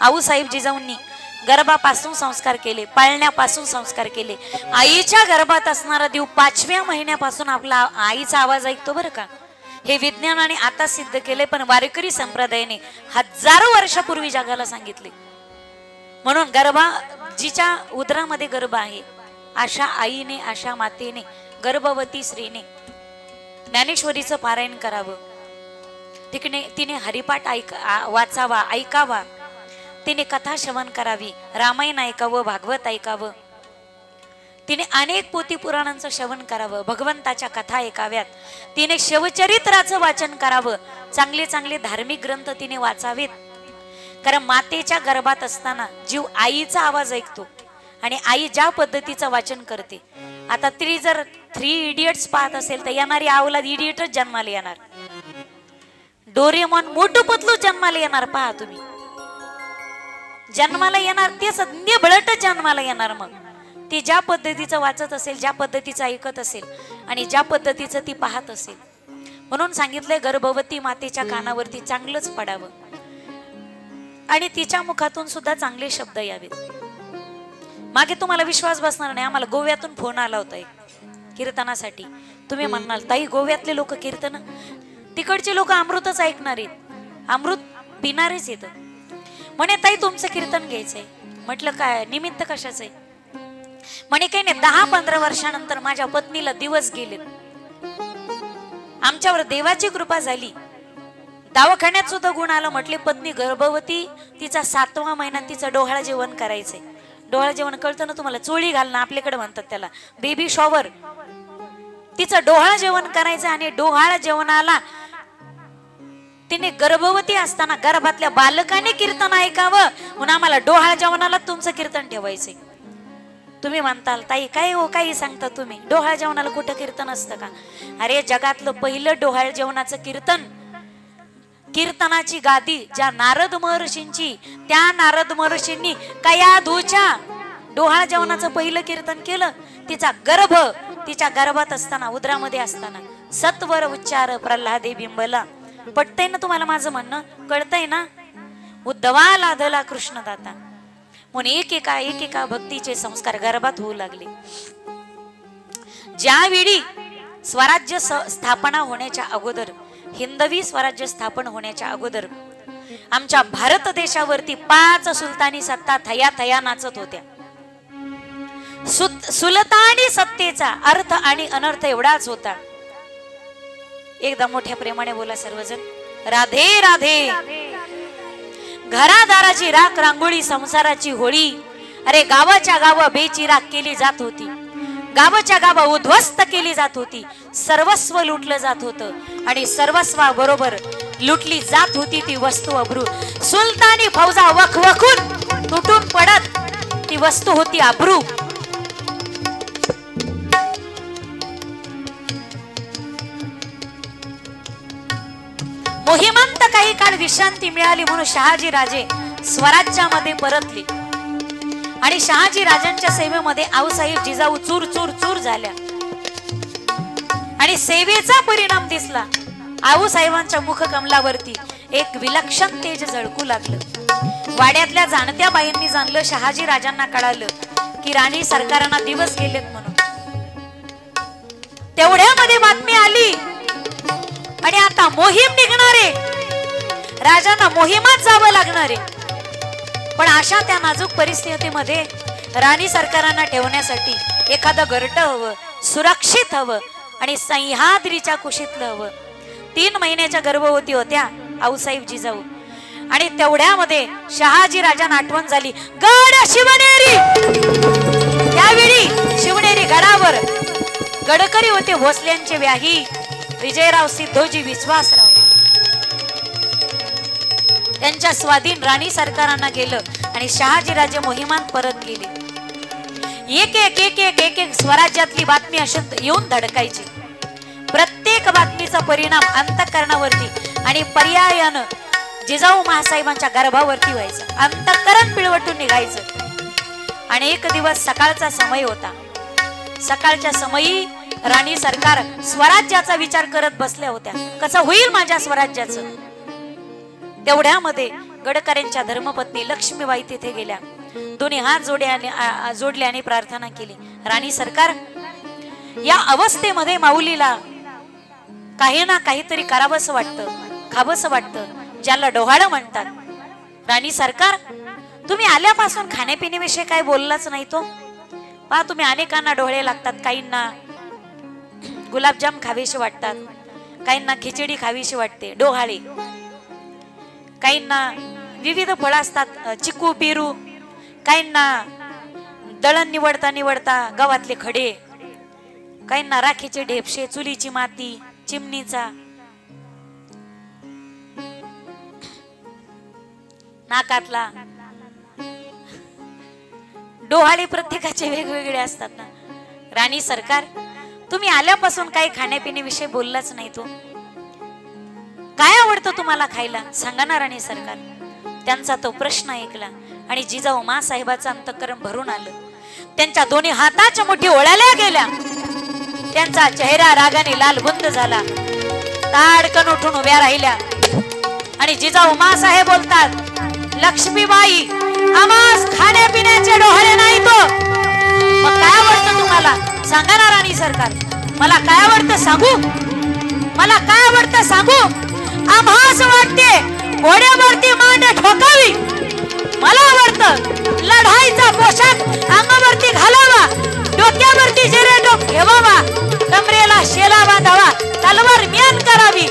आऊसाहेब जिजाऊंनी गर्भापासून संस्कार केले, पाळण्यापासून संस्कार केले. आईच्या गर्भात असणारा देव 5व्या महिन्यापासून आपला आईचा आवाज ऐकतो बरं का. हे विज्ञानाने आता सिद्ध केले, पण वारकरी संप्रदायाने हजारो वर्षापूर्वी जगाला सांगितले. म्हणून जिच्या उदरामध्ये गर्भ आहे अशा आईने, अशा मातेने, गर्भवती स्त्रीने ज्ञानेश्वरीचं पारायण करावं. तिने हरिपाठ वाचावा, ऐकावा. तिने कथा श्रवण करावी, रामायण ऐकावं, भागवत ऐकावं. तिने अनेक पोथी पुराणांचं श्रवण करावं, भगवंताच्या कथा ऐकाव्यात. तिने शिवचरित्राचं वाचन करावं, चांगले चांगले धार्मिक ग्रंथ तिने वाचावेत. कारण मातेच्या गर्भात असताना जीव आईचा आवाज ऐकतो आणि आई ज्या पद्धतीचं वाचन करते. आता ती जर 3 इडियट्स पाहत असेल तर येणारी अवलाद इडियटच जन्माला येणार. डोरेमॉन मोठू पतलू जन्माला येणार. पहा तुम्ही, जन्माला येणार ते सध्या बळट जन्माला येणार. मग ती ज्या पद्धतीचं वाचत असेल, ज्या पद्धतीचं ऐकत असेल आणि ज्या पद्धतीचं ती पाहत असेल. म्हणून सांगितलंय गर्भवती मातेच्या कानावरती चांगलंच पडावं आणि तिच्या मुखातून सुद्धा चांगले शब्द यावेत. मागे तुम्हाला विश्वास बसणार नाही, आम्हाला गोव्यातून फोन आला होता एक कीर्तनासाठी. तुम्ही म्हणाल ताई गोव्यातले लोक कीर्तन, तिकडचे लोक अमृतच ऐकणार आहेत, अमृत पिणारेच येत. म्हणे ताई तुमचं कीर्तन घ्यायचंय. म्हटलं काय निमित्त कशाचं आहे? म्हणे काही नाही, 10-15 वर्षानंतर माझ्या पत्नीला दिवस गेले, आमच्यावर देवाची कृपा झाली, दवाखान्यात सुद्धा गुण आलं. म्हटले पत्नी गर्भवती, तिचा 7वा महिना, तिचं डोहाळं जेवण करायचंय. डोहाळं जेवण कळतं ना तुम्हाला, चोळी घालणं आपल्याकडे म्हणतात त्याला, बेबी शॉवर. तिचं डोहाळं जेवण करायचं आणि डोहाळं जेवणाला तिने गर्भवती असताना गर्भातल्या बालकाने कीर्तन ऐकावं म्हणून आम्हाला डोहाळं जेवणाला तुमचं कीर्तन ठेवायचंय. तुम्ही म्हणताल ताई काय हो काही सांगता तुम्ही, डोहाळं जेवणाला कुठं कीर्तन असतं का? अरे जगातलं पहिलं डोहाळं जेवणाचं कीर्तन, कीर्तनाची गादी ज्या नारद महर्षींची, त्या नारद महर्षींनी कयाधूच्या डोहाळं जेवणाचं पहिलं कीर्तन केलं. तिच्या गर्भात असताना, उदरामध्ये असताना सत्वर उच्चार प्रल्हादे बिंबला. पटतंय ना तुम्हाला माझं म्हणणं? कळतंय ना? उद्धवा लाधला कृष्णदाता. म्हणून एकेका भक्तीचे संस्कार गर्भात होऊ लागले. ज्यावेळी स्वराज्य स्थापना होण्याच्या अगोदर, हिंदवी स्वराज्य स्थापन होण्याच्या अगोदर आमच्या भारत देशावरती 5 सुलतानी सत्ता थया नाचत होत्या. सुलतानी सत्तेचा अर्थ आणि अनर्थ एवढाच होता. एकदा मोठ्या प्रेमाने बोला सर्वजण, राधे राधे. घरादाराची राख रांगोळी, संसाराची होळी. अरे गावाच्या गाव बेचिराख केली जात होती, गावाच्या गाव उद्ध्वस्त केली जात होती. सर्वस्व लुटलं जात होतं आणि सर्वस्वाबरोबर लुटली जात होती ती वस्तू अब्रू. सुलतानी फौजा वखवखून तुटून पडत ती वस्तू होती अब्रू. मोहिमंत काही काळ विश्रांती मिळाली म्हणून शहाजी राजे स्वराज्यामध्ये परतले आणि शहाजी राजांच्या सेवेमध्ये आऊसाहेब जिजाऊ चूर चूर चूर झाल्या आणि सेवेचा परिणाम दिसला. आऊसाहेबांच्या मुखकमलावरती एक विलक्षण तेज झळकू लागलं. वाड्यातल्या जाणत्या बाईंनी जाणलं, शहाजी राजांना कळालं की राणी सरकारांना दिवस गेलेत म्हणून. तेवढ्यामध्ये बातमी आली आणि आता मोहीम निघणारे, राजांना मोहिमात जावं लागणारे. पण अशा त्या नाजूक परिस्थितीमध्ये राणी सरकारांना ठेवण्यासाठी एखादं घरटं हवं, सुरक्षित हवं आणि सह्याद्रीच्या कुशीतलं हवं. 3 महिन्याच्या गर्भवती होत्या आऊसाहेब जिजाऊ आणि तेवढ्यामध्ये शहाजी राजांना आठवण झाली, गड शिवनेरी. त्यावेळी शिवनेरी गडावर गडकरी होते भोसल्यांचे व्याही विजयराव सिद्धोजी विश्वासराव. त्यांच्या स्वाधीन राणी सरकारांना गेलं आणि शहाजी राजे मोहिमात परत गेले. एक एक स्वराज्यातली बातमी अशी येऊन धडकायची. प्रत्येक बातमीचा परिणाम अंतःकरणावरती आणि पर्यायानं जिजाऊ महासाहेबांच्या गर्भावरती व्हायचा. अंतःकरण पिळवटून निघायचं. आणि एक दिवस सकाळचा समय होता. सकाळच्या समयी राणी सरकार स्वराज्याचा विचार करत बसल्या होत्या. कसं होईल माझ्या स्वराज्याचं? तेवढ्यामध्ये गडकऱ्यांच्या धर्मपत्नी लक्ष्मीबाई तिथे गेल्या, दोन्ही हात जोडले आणि प्रार्थना केली, राणी सरकार, या अवस्थेमध्ये माऊलीला काही ना काहीतरी करावंसं वाटतं, खावंसं वाटतं, ज्याला डोहाळं म्हणतात. राणी सरकार, तुम्ही आल्यापासून खाण्यापिण्याविषयी काय बोललाच नाही तो. पहा, तुम्ही अनेकांना डोळे लागतात, काहींना गुलाबजाम खावीशी वाटतात, काहींना खिचडी खावीशी वाटते, डोहाळे, काहींना विविध फळं असतात, चिकू पेरू, काहींना दळण निवडता गावातले खडे, काहींना राखीचे ढेपशे, चुलीची माती, चिमणीचा नाकातला डोहाळे प्रत्येकाचे वेगवेगळे असतात ना. राणी सरकार, तुम्ही आल्यापासून काही खाण्यापिण्याविषयी बोललाच नाही तो. काय आवडतं तुम्हाला खायला सांगा ना राणी सरकार. त्यांचा तो प्रश्न ऐकला आणि जिजाऊ मासाहेबाचं अंतःकरण भरून आलं. त्यांच्या दोन्ही हाताच्या मुठी ओळाल्या गेल्या, त्यांचा चेहरा रागाने लालबुंद झाला, ताडकन उठून उभ्या राहिल्या आणि जिजाऊ मासाहेब बोलतात, लक्ष्मीबाई, आम्हास खाण्यापिण्याचे डोहाळे नाही तो. मग काय आवडतं तुम्हाला सांगा ना राणी सरकार. मला काय आवडतं सांगू, मला काय आवडतं सांगू. आम्हास वाटते घोड्यावरती मांड ठोकावी, मला आवडतं लढाईचा पोशाख अंगावरती घालावा, डोक्यावरती जिरेटोप ठेवावा, कमरेला शेला बांधावा, तलवार म्यान करावी.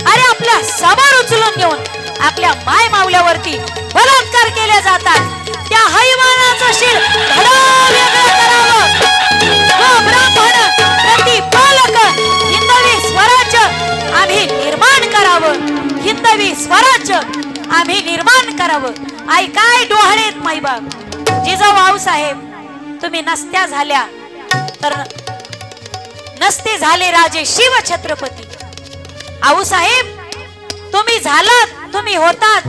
अरे आपल्या सवार उचलून घेऊन आपल्या माय मावल्यावरती बलात्कार केले जातात, त्या हैवानाचं शिर वेगळं करावं. ब्राह्मण प्रतिपालक हिंदवी स्वराज्य आम्ही निर्माण करावं, हिंदवी स्वराज्य आम्ही निर्माण करावं. आई काय डोहाळेत माईबाप. जिजाऊ आऊसाहेब, तुम्ही नसत्या झाल्या तर नसते झाले राजे शिव छत्रपती. आऊसाहेब, तुम्ही झालात, तुम्ही होतात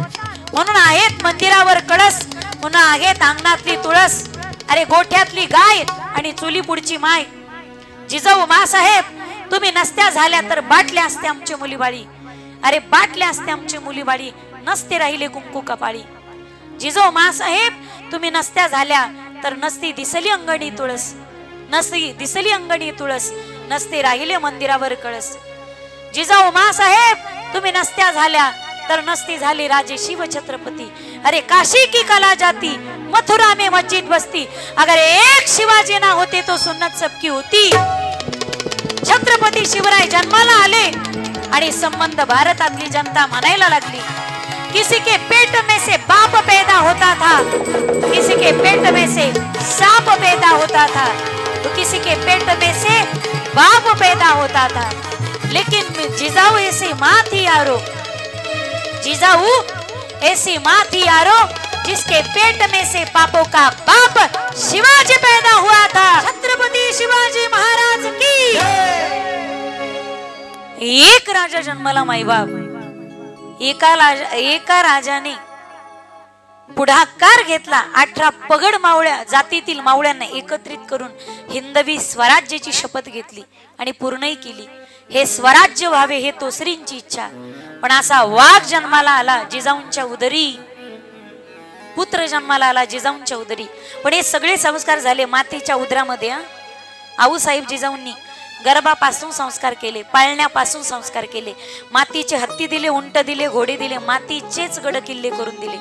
म्हणून आहेत मंदिरावर कळस, म्हणून आहेत अंगणातली तुळस, अरे गोठ्यातली गाय आणि चुली पुढची माय. जिजाऊ मासाहेब, तुम्ही नसत्या झाल्या तर बाटल्या असते आमची मुलीबाळी, अरे बाटल्या असते आमची मुलीबाळी, नसते राहिले कुंकू कपाळी. जिजाऊ मासाहेब, तुम्ही नसत्या झाल्या तर नसती दिसली अंगणी तुळस, नसती दिसली अंगणी तुळस, नसते राहिले मंदिरावर कळस. जिजाऊ मासाहेब, तुम्ही नसत्या झाल्या तर नसती झाली राजे शिव छत्रपती, अरे काशी की कला जाती, मथुरा में मस्जिद बसती, अगर एक शिवाजी ना होते तो सुन्नत सबकी होती. छत्रपती शिवराय जन्माला आले आणि संबंध भारतातली जनता म्हणायला लागली. किसी के पेट में से बाप पैदा होता था, किसी के पेट में से सांप पैदा होता था, तो किसी के पेट में से बाप पैदा होता था, लेकिन जिजाऊ ऐसी माँ थी यारो, जिजाऊ ऐसी माँ थी यारो, जिसके पेट में से पापों का बाप शिवाजी पैदा हुआ था. छत्रपती शिवाजी महाराज की. एक राजा जन्माला माईबाप, एका राजाने पुढाकार घेतला, 18 पगड मावळ्या जातीतील मावळ्यांना एकत्रित करून हिंदवी स्वराज्याची शपथ घेतली आणि पूर्णही केली. हे स्वराज्य व्हावे हे तोसरींची इच्छा. पण असा वाघ जन्माला आला जिजाऊंच्या उदरी, पुत्र जन्माला आला जिजाऊंच्या उदरी. पण हे सगळे संस्कार झाले मातीच्या उदरामध्ये. आऊसाहेब जिजाऊंनी गर्भापासून संस्कार केले, पाळण्यापासून संस्कार केले, मातीचे हत्ती दिले, उंट दिले, घोडे दिले, मातीचेच गड किल्ले करून दिले.